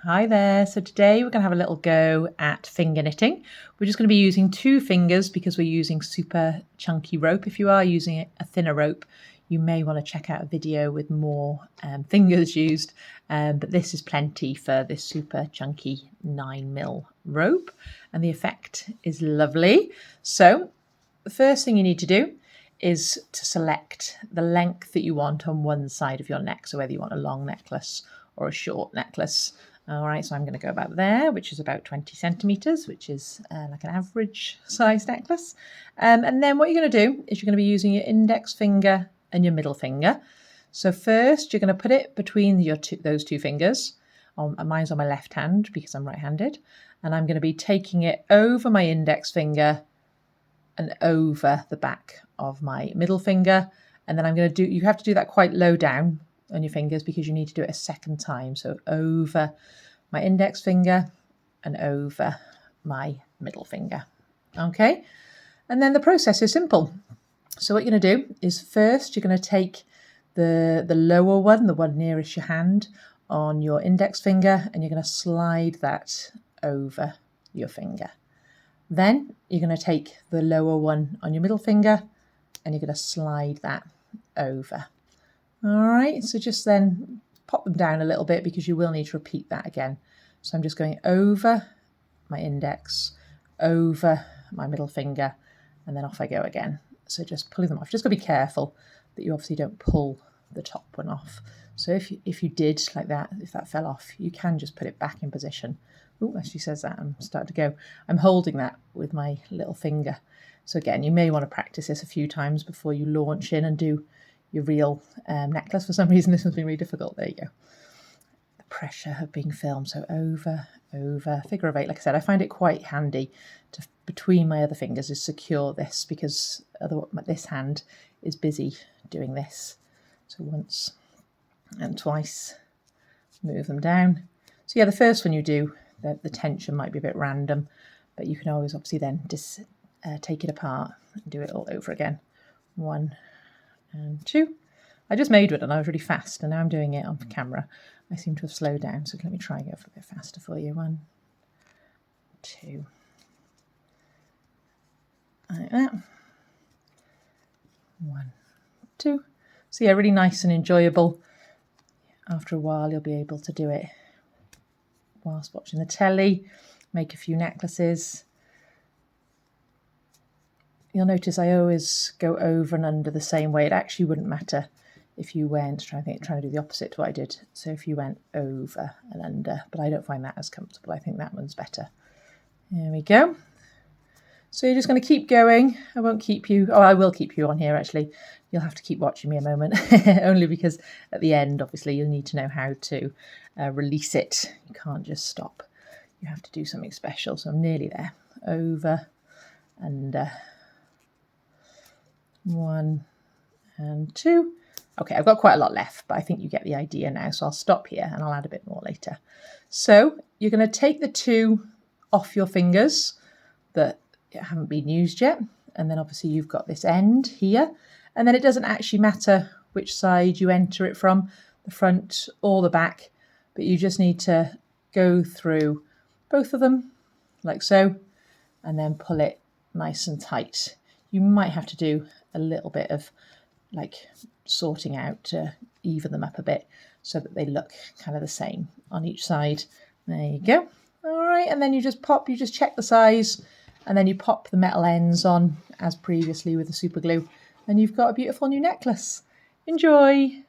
Hi there. So today we're going to have a little go at finger knitting. We're just going to be using 2 fingers because we're using super chunky rope. If you are using a thinner rope, you may want to check out a video with more fingers used, but this is plenty for this super chunky 9mm rope, and the effect is lovely. So the first thing you need to do is to select the length that you want on one side of your neck, so whether you want a long necklace or a short necklace. All right, so I'm going to go about there, which is about 20 centimetres, which is like an average size necklace. And then what you're going to do is you're going to be using your index finger and your middle finger. So first you're going to put it between those two fingers. Mine's on my left hand because I'm right-handed. And I'm going to be taking it over my index finger and over the back of my middle finger. And then I'm going to you have to do that quite low down on your fingers because you need to do it a second time. So over my index finger and over my middle finger. Okay, and then the process is simple. So what you're going to do is first you're going to take the lower one, the one nearest your hand, on your index finger, and you're going to slide that over your finger. Then you're going to take the lower one on your middle finger and you're going to slide that over. All right, so just then pop them down a little bit because you will need to repeat that again. So I'm just going over my index, over my middle finger, and then off I go again. So just pulling them off. Just got to be careful that you obviously don't pull the top one off. So if you did like that, if that fell off, you can just put it back in position. Oh, as she says that, I'm starting to go. I'm holding that with my little finger. So again, you may want to practice this a few times before you launch in and do your real necklace. For some reason this one's been really difficult. There you go. The pressure of being filmed. So over, figure of 8. Like I said, I find it quite handy to, between my other fingers, is secure this because this hand is busy doing this. So once and twice, move them down. So yeah, the first one you do, the tension might be a bit random, but you can always obviously then just take it apart and do it all over again. 1 and 2. I just made one and I was really fast, and now I'm doing it on camera. I seem to have slowed down, so let me try and go a bit faster for you. 1, 2, like that. 1, 2. So yeah, really nice and enjoyable. After a while you'll be able to do it whilst watching the telly, make a few necklaces. You'll notice I always go over and under the same way. It actually wouldn't matter if you went, trying to do the opposite to what I did. So if you went over and under, but I don't find that as comfortable. I think that one's better. There we go. So you're just going to keep going. I won't keep you. Oh, I will keep you on here actually. You'll have to keep watching me a moment, only because at the end, obviously, you'll need to know how to release it. You can't just stop. You have to do something special. So I'm nearly there. Over, under. 1 and 2. Okay, I've got quite a lot left, but I think you get the idea now. So I'll stop here and I'll add a bit more later. So you're going to take the 2 off your fingers that haven't been used yet. And then obviously you've got this end here. And then it doesn't actually matter which side you enter it from, the front or the back, but you just need to go through both of them like so, and then pull it nice and tight. You might have to do a little bit of like sorting out to even them up a bit so that they look kind of the same on each side. There you go. All right, and then you just check the size, and then you pop the metal ends on as previously with the super glue, and you've got a beautiful new necklace. Enjoy!